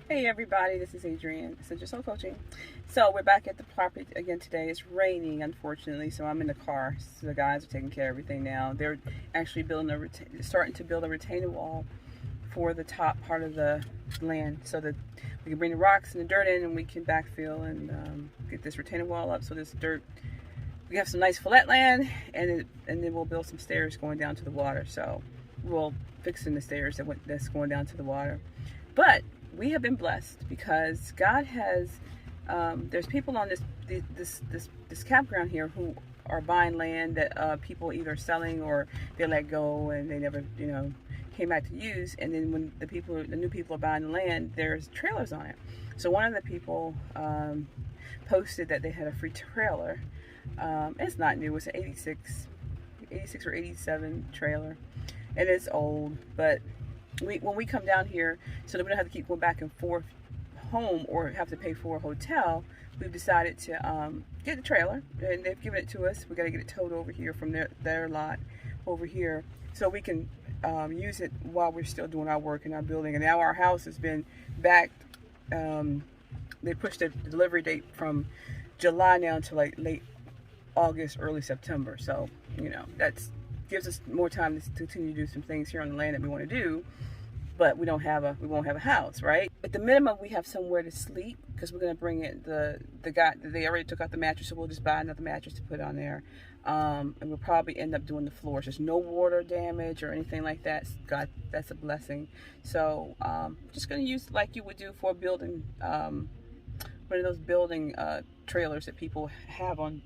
Hey everybody, this is Adrienne, Ascension Soul Coaching. So we're back at the property again today. It's raining, unfortunately, so I'm in the car. So the guys are taking care of everything now. They're actually starting to build a retaining wall for the top part of the land, so that we can bring the rocks and the dirt in, and we can backfill and get this retaining wall up. So this dirt, we have some nice flat land, and then we'll build some stairs going down to the water. So we'll fix in the stairs that's going down to the water. But we have been blessed because God has. There's people on this campground here who are buying land that people either selling or they let go and they never came back to use. And then when the new people are buying the land, there's trailers on it. So one of the people posted that they had a free trailer. It's not new. It's an 86 or 87 trailer, and it's old, but when we come down here, so that we don't have to keep going back and forth home or have to pay for a hotel, we've decided to get the trailer, and they've given it to us. We got to get it towed over here from their lot over here, so we can use it while we're still doing our work in our building. And now our house has been backed. They pushed the delivery date from July now to like late August, early September. So that's gives us more time to continue to do some things here on the land that we want to do, but we won't have a house, right? At the minimum, we have somewhere to sleep because we're gonna bring it. The guy, they already took out the mattress, so we'll just buy another mattress to put on there, and we'll probably end up doing the floors. There's no water damage or anything like that. God, that's a blessing. So just gonna use like you would do for building, one of those building trailers that people have on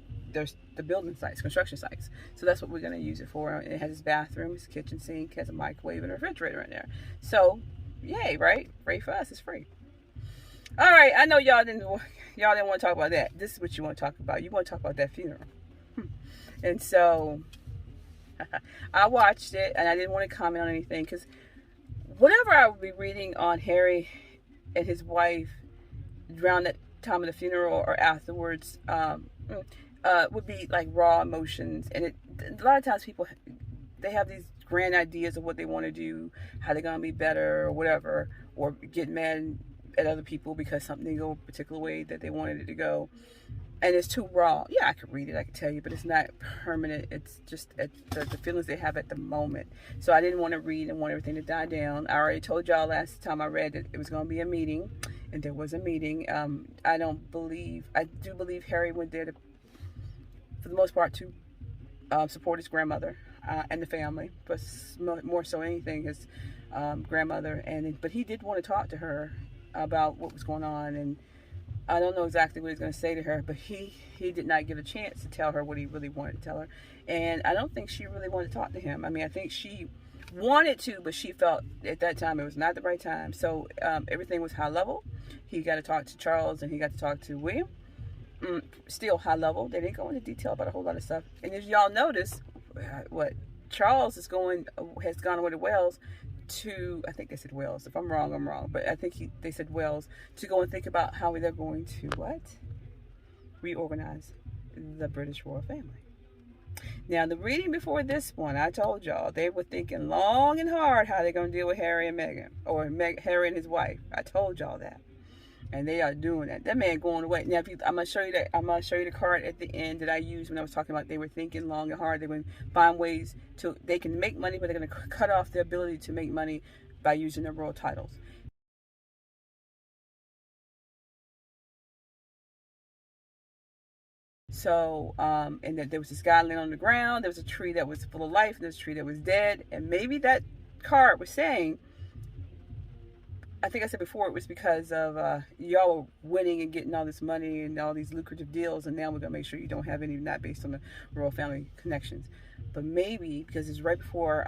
the building sites, construction sites. So that's what we're going to use it for. It has its bathroom, its kitchen sink, has a microwave and a refrigerator in there. So yay, right? Free for us. It's free. All right, I know y'all didn't want to talk about that. This is what you want to talk about. You want to talk about that funeral. And so I watched it, and I didn't want to comment on anything because whatever I would be reading on Harry and his wife around that time of the funeral or afterwards, would be like raw emotions. And a lot of times people, they have these grand ideas of what they want to do, how they're going to be better or whatever, or get mad at other people because something didn't go a particular way that they wanted it to go, and it's too raw. Yeah, I could read it, I could tell you, but it's not permanent. It's just the feelings they have at the moment. So I didn't want to read and want everything to die down. I already told y'all last time I read that it was going to be a meeting, and there was a meeting. I do believe Harry went there for the most part to support his grandmother and the family, but more so anything his grandmother. But he did want to talk to her about what was going on, and I don't know exactly what he's going to say to her, but he did not get a chance to tell her what he really wanted to tell her. And I don't think she really wanted to talk to him. I mean, I think she wanted to, but she felt at that time it was not the right time. So everything was high level. He got to talk to Charles, and he got to talk to William. Still high level. They didn't go into detail about a whole lot of stuff. And as y'all notice, what Charles has gone over to Wales to, I think they said Wales. If I'm wrong, I'm wrong. But I think they said Wales to go and think about how they're going to reorganize the British royal family. Now, the reading before this one, I told y'all they were thinking long and hard how they're going to deal with Harry and Meghan, or Harry and his wife. I told y'all that. And they are doing that. That man going away. Now, I'm gonna show you that. I'm gonna show you the card at the end that I used when I was talking about they were thinking long and hard. They would find ways they can make money, but they're gonna cut off their ability to make money by using their royal titles. So, and that there was this guy laying on the ground. There was a tree that was full of life, and there's a tree that was dead. And maybe that card was saying, I think I said before, it was because of y'all were winning and getting all this money and all these lucrative deals, and now we're gonna make sure you don't have any, not based on the royal family connections. But maybe because it was right before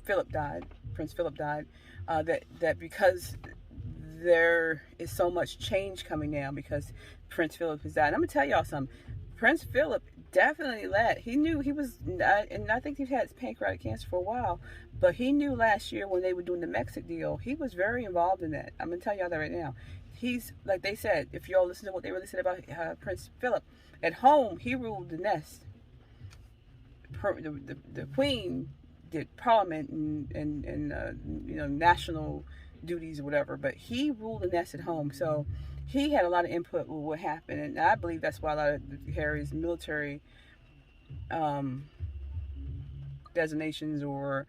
Philip died, Prince Philip died, that because there is so much change coming now because Prince Philip has died. And I'm gonna tell y'all something. Prince Philip definitely he knew he was, and I think he's had pancreatic cancer for a while, but he knew last year when they were doing the Mexico deal, he was very involved in that. I'm gonna tell y'all that right now. He's, like they said, if y'all listen to what they really said about Prince Philip, at home he ruled the nest. The queen did parliament and national duties or whatever, but he ruled the nest at home. So he had a lot of input with what happened, and I believe that's why a lot of Harry's military designations or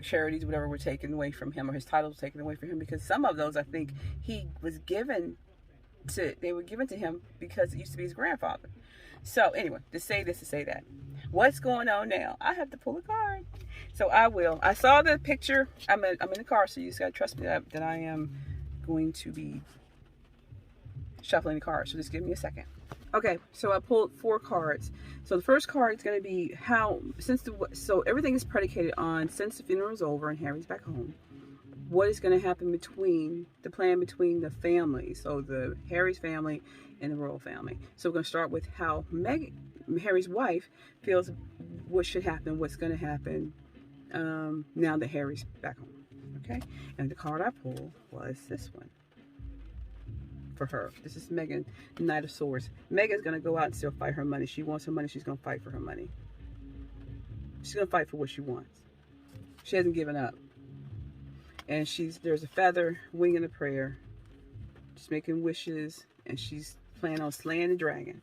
charities, whatever, were taken away from him, or his titles were taken away from him, because some of those I think they were given to him because it used to be his grandfather. So anyway, to say this to say that, what's going on now? I have to pull a card. So I will. I saw the picture. I'm in the car, so you just gotta trust me that I am going to be shuffling the cards. So just give me a second. Okay, so I pulled 4 cards. So the first card is going to be so everything is predicated on, since the funeral is over and Harry's back home, what is going to happen between the families, so the Harry's family and the royal family. So we're going to start with how Harry's wife feels what should happen, what's going to happen now that Harry's back home. Okay, and the card I pulled was this one. For her, this is Megan, Knight of Swords. Megan's gonna go out and still fight her money. She wants her money. She's gonna fight for her money. She's gonna fight for what she wants. She hasn't given up. And there's a feather winging a prayer. She's making wishes, and she's planning on slaying the dragon.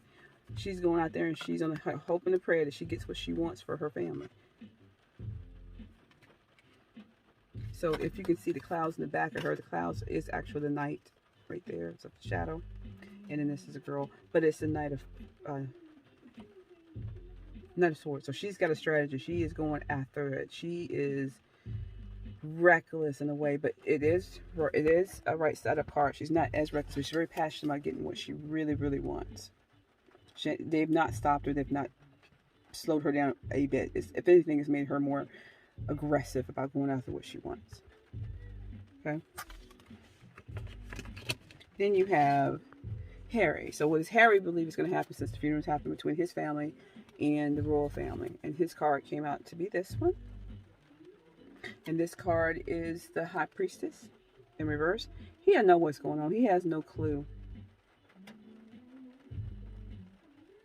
She's going out there and she's on the hope and the prayer that she gets what she wants for her family. So if you can see the clouds in the back of her, the clouds is actually the night. Right there, it's a shadow, and then this is a girl, but it's a Knight of Swords. So she's got a strategy. She is going after it. She is reckless in a way, but it is a right side of card. She's not as reckless. She's very passionate about getting what she really, really wants. They've not stopped her. They've not slowed her down a bit. If anything, it's made her more aggressive about going after what she wants. Okay. Then you have Harry. So what does Harry believe is going to happen since the funeral's happened between his family and the royal family? And his card came out to be this one. And this card is the High Priestess in reverse. He doesn't know what's going on. He has no clue.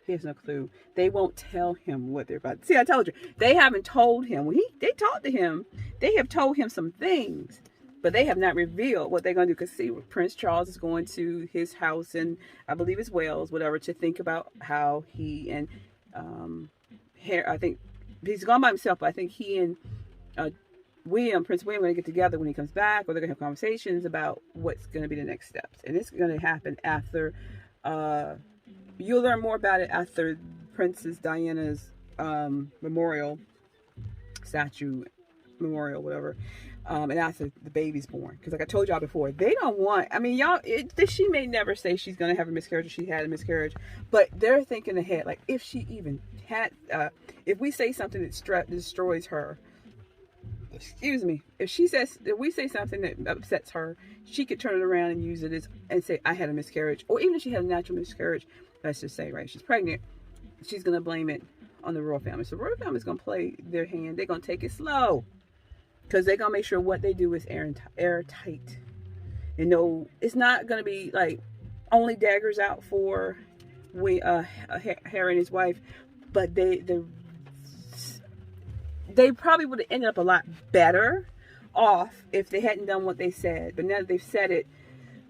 He has no clue. They won't tell him what they're about to see. I told you. They haven't told him. When they talked to him, they have told him some things. But they have not revealed what they're going to do. Because see, Prince Charles is going to his house in, I believe it's Wales, whatever, to think about how he and I think he's gone by himself, but I think he and Prince William, are going to get together when he comes back, or they're going to have conversations about what's going to be the next steps. And it's going to happen after, you'll learn more about it after Princess Diana's memorial, statue, memorial, whatever. And after the baby's born, because like I told y'all before, they don't want. I mean, she may never say she's gonna have a miscarriage or she had a miscarriage, but they're thinking ahead. Like if she even had, if we say something that destroys her, excuse me, if we say something that upsets her, she could turn it around and use it and say I had a miscarriage, or even if she had a natural miscarriage, let's just say she's pregnant, she's gonna blame it on the royal family. So the royal family's gonna play their hand. They're gonna take it slow. Because they're going to make sure what they do is airtight. You know, it's not going to be like only daggers out for Harry and his wife. But they probably would have ended up a lot better off if they hadn't done what they said. But now that they've said it,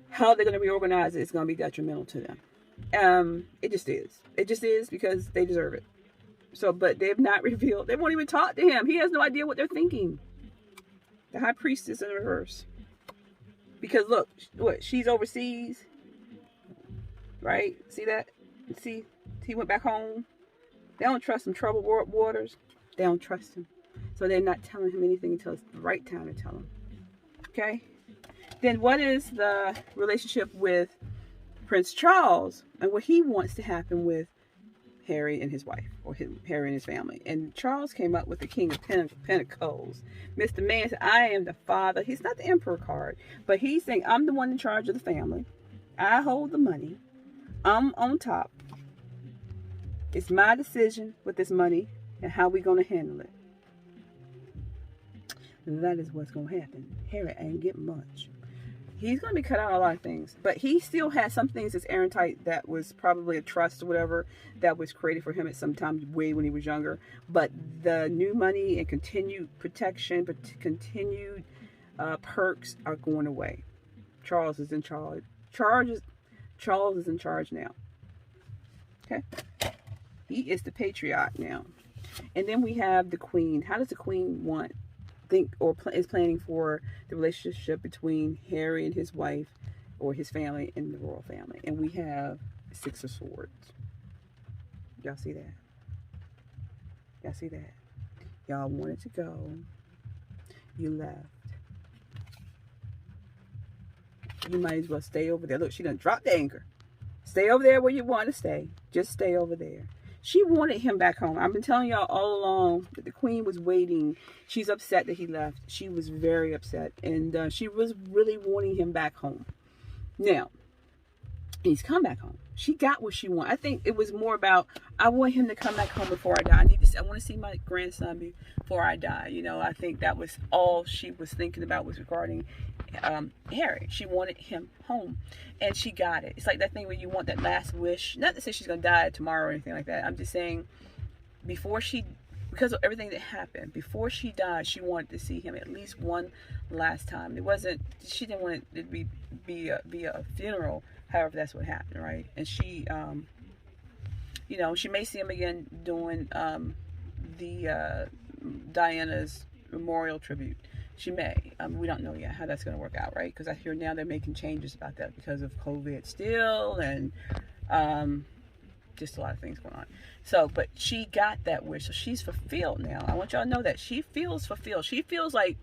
how they're going to reorganize it is going to be detrimental to them. It just is. It just is, because they deserve it. So, but they've not revealed. They won't even talk to him. He has no idea what they're thinking. The High Priestess in reverse. Because look, she's overseas. Right? See that? See? He went back home. They don't trust him. Troubled waters. They don't trust him. So they're not telling him anything until it's the right time to tell him. Okay? Then what is the relationship with Prince Charles and what he wants to happen with Harry and his wife, or Harry and his family? And Charles came up with the King of Pentacles. Mr. Man said, I am the father. He's not the Emperor card, but he's saying, I'm the one in charge of the family. I hold the money. I'm on top. It's my decision with this money and how we're going to handle it. And that is what's going to happen. Harry ain't getting much. he's going to be cut out of a lot of things, but he still has some things that's airtight that was probably a trust or whatever that was created for him at some time way when he was younger. But the new money and continued protection, but continued perks are going away. Charles is in charge. Charles is in charge now. Okay, he is the patriarch now. And then we have the queen. How does the queen is planning for the relationship between Harry and his wife, or his family and the royal family? And we have Six of Swords. Y'all see that? Y'all see that? Y'all wanted to go. You left. You might as well stay over there. Look, she done dropped the anchor. Stay over there where you want to stay. Just stay over there. She wanted him back home. I've been telling y'all all along that the queen was waiting. She's upset that he left. She was very upset. And she was really wanting him back home. Now, he's come back home. She got what she wanted. I think it was more about, I want him to come back home before I die. I want to see my grandson before I die. You know, I think that was all she was thinking about was regarding Harry. She wanted him home, and she got it. It's like that thing where you want that last wish. Not to say she's going to die tomorrow or anything like that. I'm just saying, because of everything that happened, before she died, she wanted to see him at least one last time. She didn't want it to be a funeral. However, that's what happened, right? And she, you know, she may see him again doing the Diana's memorial tribute. She may. We don't know yet how that's going to work out, right? Because I hear now they're making changes about that because of COVID still, and just a lot of things going on. So, but she got that wish, so she's fulfilled now. I want y'all to know that she feels fulfilled. She feels like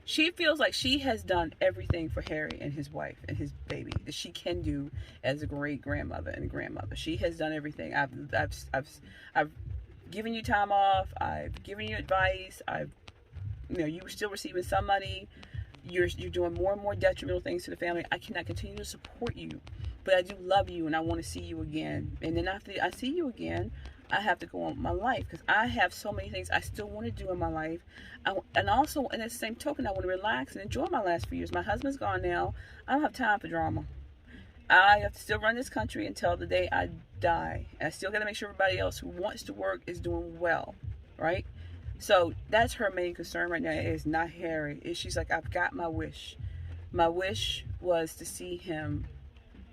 she has done everything for Harry and his wife and his baby that she can do as a great grandmother and a grandmother. She has done everything. I've given you time off. I've given you advice. You were still receiving some money. You're doing more and more detrimental things to the family. I cannot continue to support you, but I do love you and I want to see you again. And then after I see you again, I have to go on with my life because I have so many things I still want to do in my life. And also, in the same token, I want to relax and enjoy my last few years. My husband's gone now. I don't have time for drama. I have to still run this country until the day I die. And I still got to make sure everybody else who wants to work is doing well, right? So that's her main concern right now, is not Harry. She's like, I've got my wish. My wish was to see him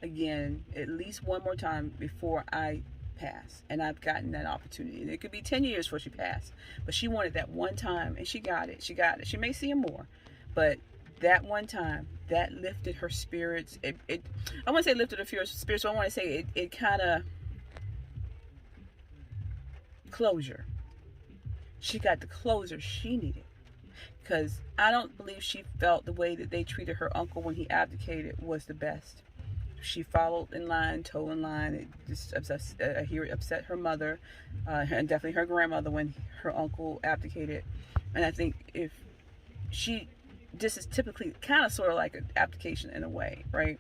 again at least one more time before I pass, and I've gotten that opportunity. And it could be 10 years before she passed, but she wanted that one time, and she got it. She may see him more, but that one time, that lifted her spirits. I want to say lifted her spirits, so I want to say it kind of closure. She got the closure she needed, because I don't believe she felt the way that they treated her uncle when he abdicated was the best. She followed in line, toe in line. It just upset her mother, and definitely her grandmother when her uncle abdicated. And I think this is typically kind of sort of like an abdication in a way, right?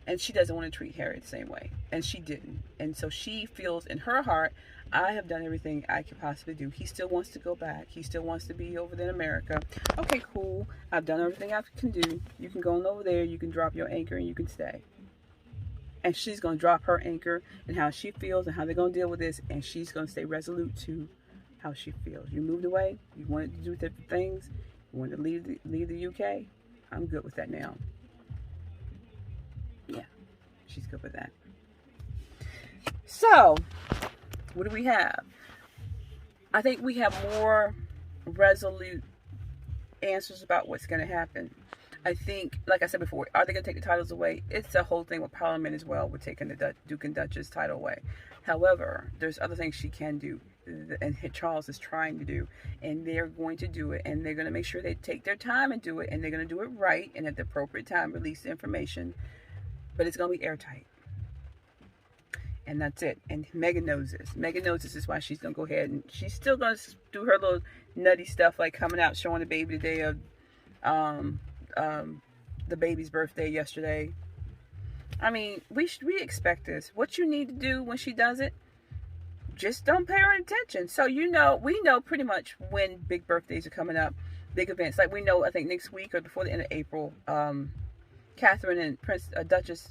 And she doesn't want to treat Harry the same way, and she didn't. And so she feels in her heart, I have done everything I could possibly do. He still wants to go back. He still wants to be over there in America. Okay, cool. I've done everything I can do. You can go on over there. You can drop your anchor and you can stay. And she's going to drop her anchor and how she feels and how they're going to deal with this. And she's going to stay resolute to how she feels. You moved away. You wanted to do different things. You wanted to leave the UK. I'm good with that now. Yeah, she's good with that. So, what do we have? I think we have more resolute answers about what's going to happen. I think, like I said before, are they going to take the titles away? It's a whole thing with Parliament as well, with taking the Duke and Duchess title away. However, there's other things she can do, and Charles is trying to do, and they're going to do it, and they're going to make sure they take their time and do it, and they're going to do it right, and at the appropriate time release the information, but it's going to be airtight. And that's it. And Megan knows this. Megan knows this is why she's going to go ahead, and she's still going to do her little nutty stuff, like coming out showing the baby the day of the baby's birthday yesterday. I mean, we expect this. What you need to do when she does it, just don't pay her attention. So we know pretty much when big birthdays are coming up, big events. Like we know, I think next week or before the end of April, Catherine and Duchess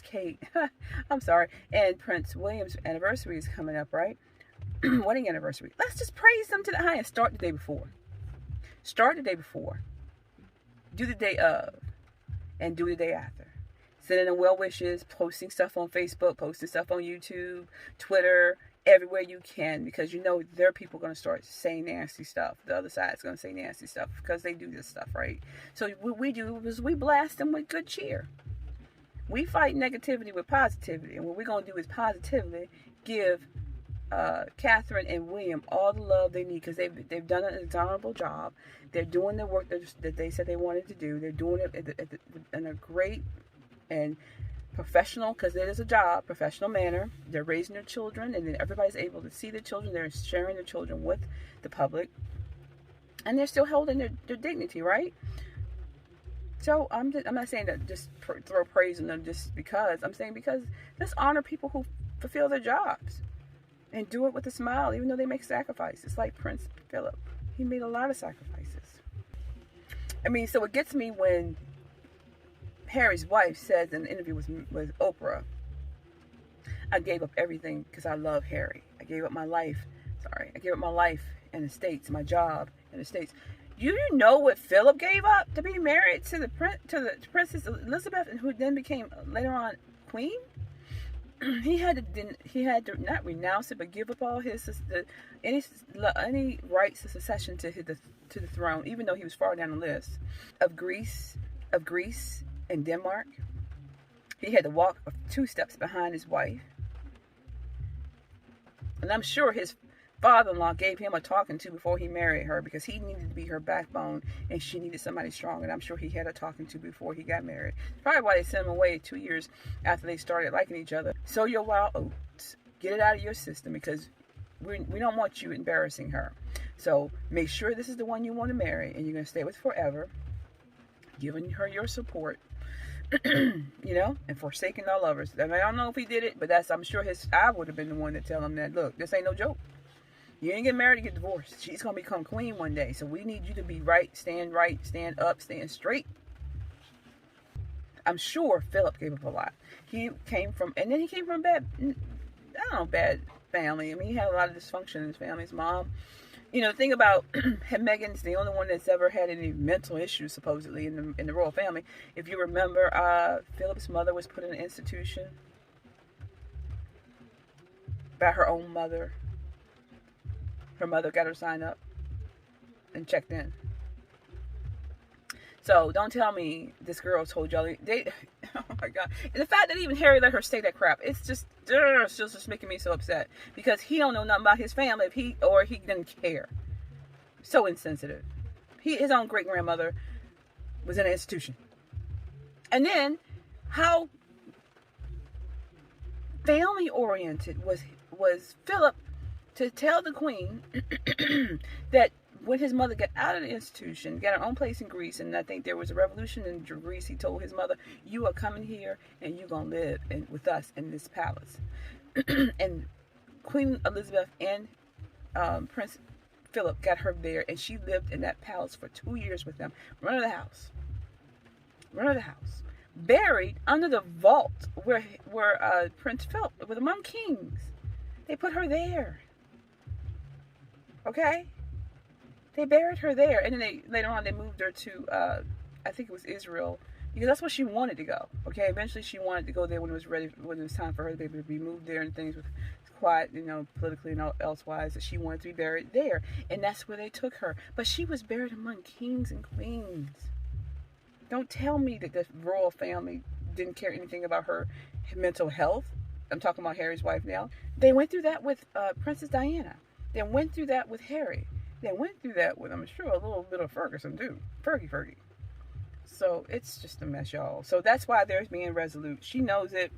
Kate, I'm sorry, and Prince William's anniversary is coming up, right? Wedding anniversary. Let's just praise them to the highest. Start the day before. Start the day before. Do the day of. And do the day after. Sending them well wishes, posting stuff on Facebook, posting stuff on YouTube, Twitter, everywhere you can, because you know there are people going to start saying nasty stuff. The other side's going to say nasty stuff because they do this stuff, right? So what we do is we blast them with good cheer. We fight negativity with positivity, and what we're going to do is positively give Catherine and William all the love they need, because they've done an honorable job. They're doing the work that they said they wanted to do. They're doing it in a great and professional, because it is a job, professional manner. They're raising their children, and then everybody's able to see the children. They're sharing their children with the public, and they're still holding their dignity, right? So I'm not saying that just throw praise on them just because. I'm saying because let's honor people who fulfill their jobs and do it with a smile, even though they make sacrifices. Like Prince Philip, he made a lot of sacrifices. I mean, so it gets me when Harry's wife says in an interview with Oprah, I gave up everything because I love Harry. I gave up my life. I gave up my life in the States, my job in the States. You know what Philip gave up to be married to the Princess Elizabeth, and who then became later on Queen? He had to not renounce it, but give up all any rights of succession to the throne, even though he was far down the list of Greece and Denmark. He had to walk 2 steps behind his wife, and I'm sure his father-in-law gave him a talking to before he married her, because he needed to be her backbone and she needed somebody strong, and I'm sure he had a talking to before he got married. Probably why they sent him away 2 years after they started liking each other. Sow your wild oats. Get it out of your system, because we don't want you embarrassing her. So make sure this is the one you want to marry and you're going to stay with forever, giving her your support. You know, and forsaking our lovers. I mean, I don't know if he did it, but I'm sure I would have been the one to tell him that, look, this ain't no joke. You ain't get married to get divorced. She's going to become queen one day. So we need you to be right, stand up, stand straight. I'm sure Philip gave up a lot. He came from bad family. I mean, he had a lot of dysfunction in his family. His mom, you know, the thing about Meghan's the only one that's ever had any mental issues, supposedly, in the royal family. If you remember, Philip's mother was put in an institution by her own mother. Her mother got her signed up and checked in. So don't tell me this girl told y'all oh my God. And the fact that even Harry let her say that crap, it's just making me so upset, because he don't know nothing about his family he didn't care. So insensitive. His own great grandmother was in an institution. And then how family oriented was Philip to tell the Queen that when his mother got out of the institution, got her own place in Greece, and I think there was a revolution in Greece, he told his mother, you are coming here and you're going to live with us in this palace. And Queen Elizabeth and Prince Philip got her there, and she lived in that palace for 2 years with them. Run of the house. Buried under the vault where Prince Philip was among kings. They put her there. Okay? They buried her there, and then later on they moved her to, I think it was Israel, because that's where she wanted to go. Okay, eventually she wanted to go there when it was time for her to be moved there, and things were quiet, you know, politically and elsewise, that she wanted to be buried there, and that's where they took her. But she was buried among kings and queens. Don't tell me that the royal family didn't care anything about her mental health. I'm talking about Harry's wife now. They went through that with Princess Diana. They went through that with Harry. They went through that with, I'm sure, a little bit of Ferguson too. Fergie. So it's just a mess, y'all. So that's why they're being resolute. She knows it.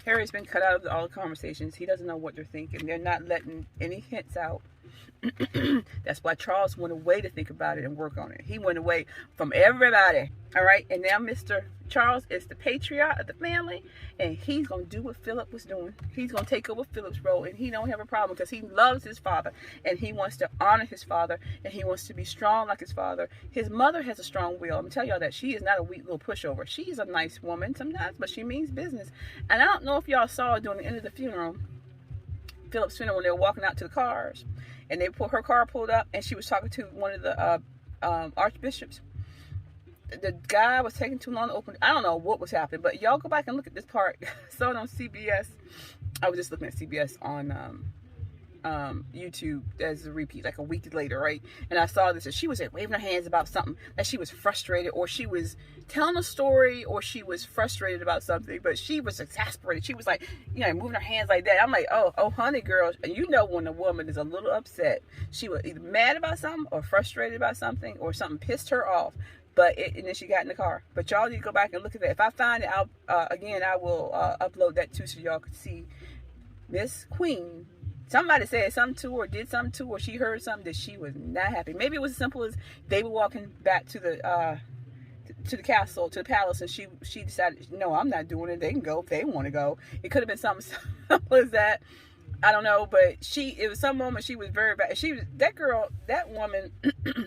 Harry's been cut out of all the conversations. He doesn't know what they're thinking. They're not letting any hints out. That's why Charles went away to think about it and work on it. He went away from everybody. All right. And now Mr. Charles is the patriarch of the family. And he's going to do what Philip was doing. He's going to take over Philip's role. And he don't have a problem because he loves his father. And he wants to honor his father. And he wants to be strong like his father. His mother has a strong will. I'm going to tell y'all that she is not a weak little pushover. She's a nice woman sometimes, but she means business. And I don't know if y'all saw during the end of the funeral, Philip's funeral, when they were walking out to the cars. And her car pulled up, and she was talking to one of the archbishops. The guy was taking too long to open. I don't know what was happening, but y'all go back and look at this part. Saw it on CBS. I was just looking at CBS on YouTube as a repeat, like a week later, right? And I saw this, and she was waving her hands about something that she was frustrated, or she was telling a story, or she was frustrated about something, but she was exasperated. She was like, moving her hands like that. I'm like, oh, honey, girl, you know when a woman is a little upset, she was either mad about something, or frustrated about something, or something pissed her off. And then she got in the car. But y'all need to go back and look at that. If I find it, I will upload that too, so y'all can see Miss Queen. Somebody said something to her, or did something to her, or she heard something that she was not happy. Maybe it was as simple as they were walking back to the castle, to the palace, and she decided, no, I'm not doing it. They can go if they want to go. It could have been something simple as that. I don't know, but it was some moment she was very bad. That woman,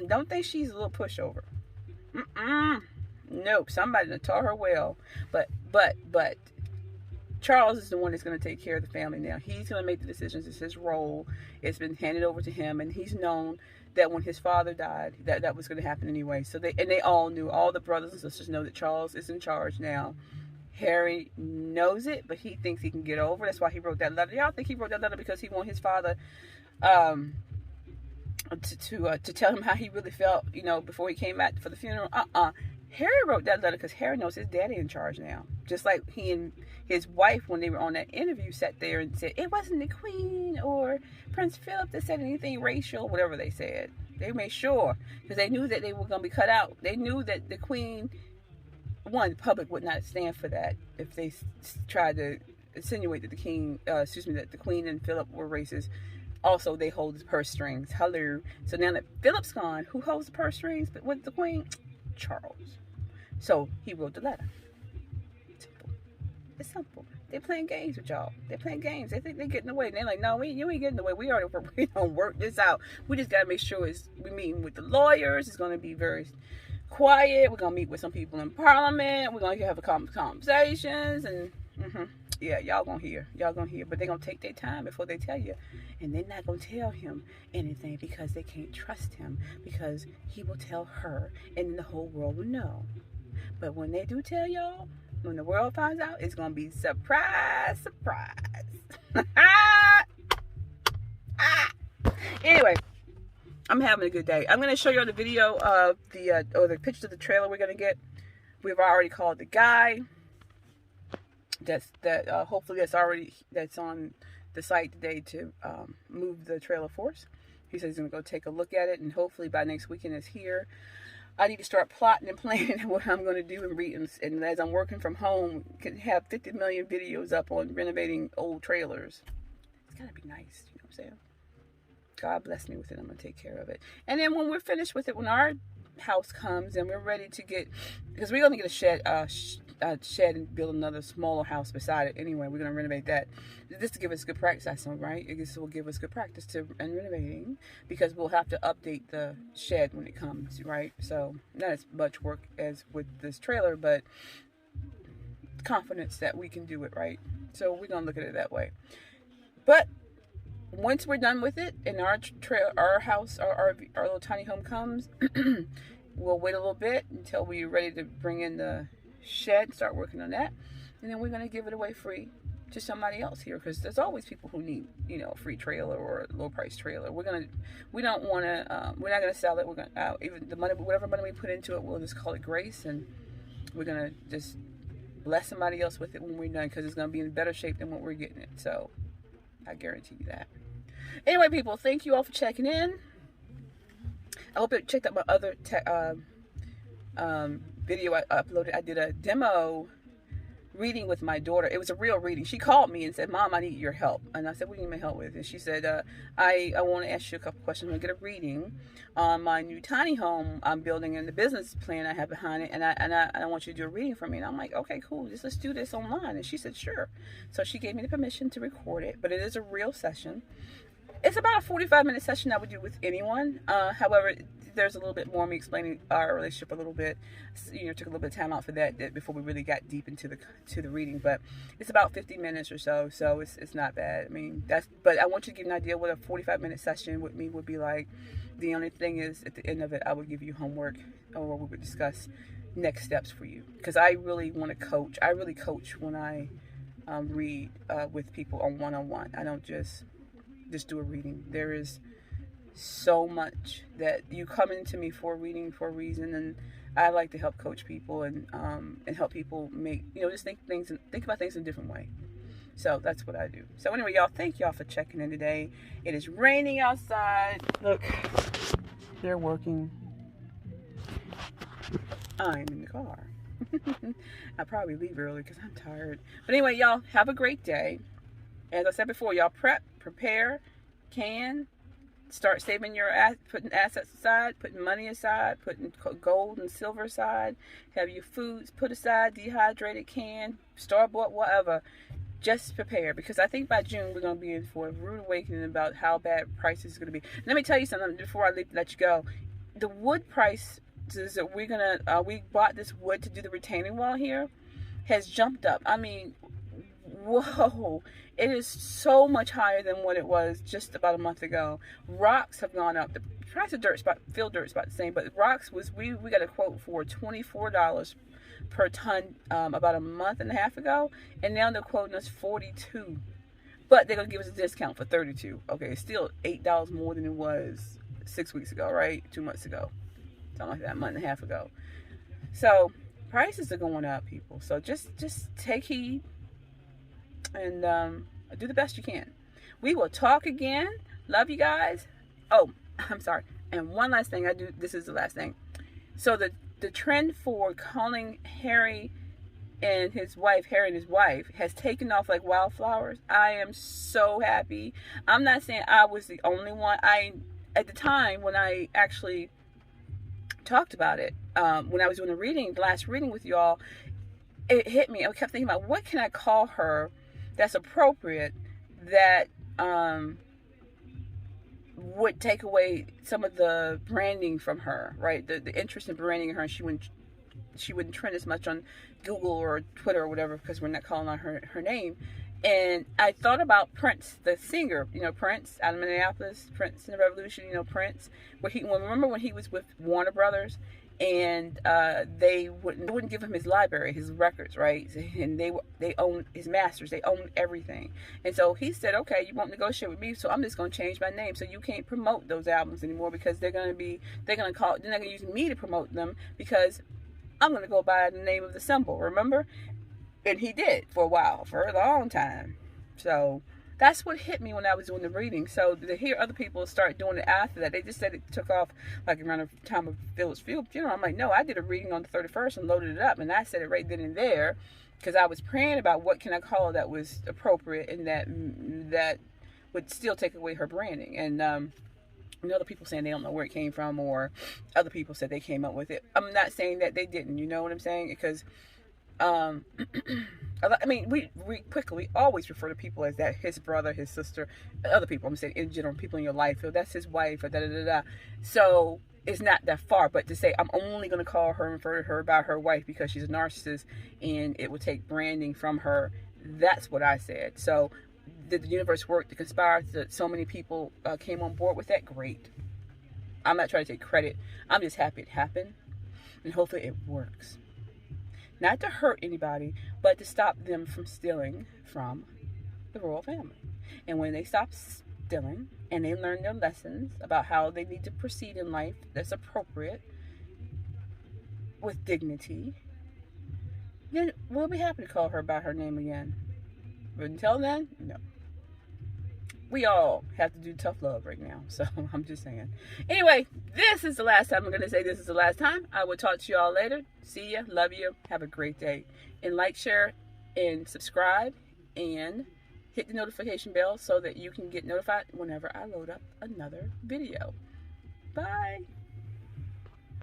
don't think she's a little pushover. Nope, somebody done taught her well. But Charles is the one that's going to take care of the family now. He's going to make the decisions. It's his role. It's been handed over to him, and he's known that when his father died, that was going to happen anyway. So they all knew. All the brothers and sisters know that Charles is in charge now. Harry knows it, but he thinks he can get over. That's why he wrote that letter. Y'all think he wrote that letter because he wanted his father to tell him how he really felt, before he came back for the funeral? Harry wrote that letter because Harry knows his daddy in charge now. Just like he and his wife, when they were on that interview, sat there and said, it wasn't the Queen or Prince Philip that said anything racial, whatever they said. They made sure, because they knew that they were going to be cut out. They knew that the Queen, the public would not stand for that if they tried to insinuate that the Queen and Philip were racist. Also, they hold the purse strings. Hello. So now that Philip's gone, who holds the purse strings but with the Queen? Charles. So he wrote the letter. Simple. It's simple. They're playing games with y'all. They're playing games. They think they're getting away. And they're like, no, you ain't getting away. We don't work this out. We just got to make sure we're meeting with the lawyers. It's going to be very quiet. We're going to meet with some people in Parliament. We're going to have a conversations. And yeah, y'all going to hear. But they're going to take their time before they tell you. And they're not going to tell him anything because they can't trust him. Because he will tell her. And then the whole world will know. But when they do tell y'all, when the world finds out, it's going to be surprise. Anyway, I'm having a good day. I'm going to show you the video of the picture of the trailer we're going to get. We've already called the guy. Hopefully that's on the site today to move the trailer for us. He says he's going to go take a look at it, and hopefully by next weekend it's here. I need to start plotting and planning what I'm going to do and read. And as I'm working from home, can have 50 million videos up on renovating old trailers. It's got to be nice, you know what I'm saying? God bless me with it. I'm going to take care of it. And then when we're finished with it, when our house comes and we're ready to get, because we're going to get a shed and build another smaller house beside it anyway. We're going to renovate that just to give us good practice, I think, right? I guess it will give us good practice in renovating, because we'll have to update the shed when it comes, right? So not as much work as with this trailer, but confidence that we can do it, right? So we're going to look at it that way. But once we're done with it and our house, our little tiny home comes, we'll wait a little bit until we're ready to bring in the shed and start working on that, and then we're going to give it away free to somebody else here, because there's always people who need a free trailer or a low price trailer. We're not going to sell it. We're going to even the money, whatever money we put into it, we'll just call it grace, and we're going to just bless somebody else with it when we're done, because it's going to be in better shape than what we're getting it. So I guarantee you that. Anyway, people, thank you all for checking in. I hope you checked out my other video I uploaded. I did a demo reading with my daughter. It was a real reading. She called me and said, "Mom, I need your help." And I said, "What do you need my help with?" And she said, I want to ask you a couple questions. I'm going to get a reading on my new tiny home I'm building and the business plan I have behind it. And I want you to do a reading for me." And I'm like, "Okay, cool. Let's do this online." And she said, "Sure." So she gave me the permission to record it, but it is a real session. It's about a 45-minute session I would do with anyone. However, there's a little bit more of me explaining our relationship a little bit. Took a little bit of time out for that before we really got deep into the reading. But it's about 50 minutes or so, so it's not bad. I mean, but I want you to get an idea what a 45-minute session with me would be like. The only thing is, at the end of it, I would give you homework, or we would discuss next steps for you. Because I really want to coach. I really coach when I read with people on one-on-one. I don't just do a reading. There is so much that you come into me for a reading for a reason, and I like to help coach people and help people make, just think about things in a different way. So that's what I do. So anyway, y'all, thank y'all for checking in today. It is raining outside. Look, they're working. I'm in the car. I'll probably leave early because I'm tired. But anyway, y'all, have a great day. As I said before, y'all prepare, start saving putting assets aside, putting money aside, putting gold and silver aside. Have your foods put aside, dehydrated, store-bought, whatever. Just prepare, because I think by June we're going to be in for a rude awakening about how bad prices is going to be. Let me tell you something before I let you go. The wood price that we bought this wood to do the retaining wall here has jumped up. I mean, whoa, it is so much higher than what it was just about a month ago. Rocks have gone up. The price of field dirt's about the same, but rocks we got a quote for $24 per ton about a month and a half ago, and now they're quoting us $42, but they're gonna give us a discount for $32. Okay, it's still $8 more than it was 6 weeks ago, right? 2 months ago, something like that, a month and a half ago. So prices are going up, people. So just take heed and do the best you can. We will talk again. Love you guys. Oh, I'm sorry. And one last thing this is the last thing. So the trend for calling Harry and his wife has taken off like wildflowers. I am so happy. I'm not saying I was the only one. At the time when I actually talked about it, when I was doing the last reading with y'all, it hit me. I kept thinking about, what can I call her that's appropriate, that would take away some of the branding from her, right? The interest in branding her, and she wouldn't trend as much on Google or Twitter or whatever, because we're not calling on her name. And I thought about Prince, the singer, Prince out of Minneapolis, Prince in the Revolution, Prince, remember when he was with Warner Brothers, and they wouldn't give him his library, his records, right? And they own his masters, they own everything. And so he said, "Okay, you won't negotiate with me, so I'm just going to change my name, so you can't promote those albums anymore, because they're not going to use me to promote them, because I'm going to go by the name of the symbol." Remember? And he did for a while, for a long time. So that's what hit me when I was doing the reading. So to hear other people start doing it after that, they just said it took off like around the time of Phil's funeral. I'm like, no, I did a reading on the 31st and loaded it up, and I said it right then and there, because I was praying about what can I call it that was appropriate and that would still take away her branding. And other people saying they don't know where it came from, or other people said they came up with it. I'm not saying that they didn't. You know what I'm saying? Because I mean, we always refer to people as that, his brother, his sister, other people. I'm saying in general, people in your life, or that's his wife, or da-da-da-da. So it's not that far, but to say I'm only going to call her and refer to her about her wife because she's a narcissist and it would take branding from her, that's what I said. So did the universe work to conspire that so many people came on board with that? Great. I'm not trying to take credit. I'm just happy it happened, and hopefully it works. Not to hurt anybody, but to stop them from stealing from the royal family. And when they stop stealing and they learn their lessons about how they need to proceed in life that's appropriate, with dignity, then we'll be happy to call her by her name again. But until then, no. We all have to do tough love right now. So I'm just saying. Anyway, this is the last time I'm going to say this is the last time. I will talk to you all later. See ya. Love you. Have a great day. And like, share, and subscribe and hit the notification bell so that you can get notified whenever I load up another video. Bye.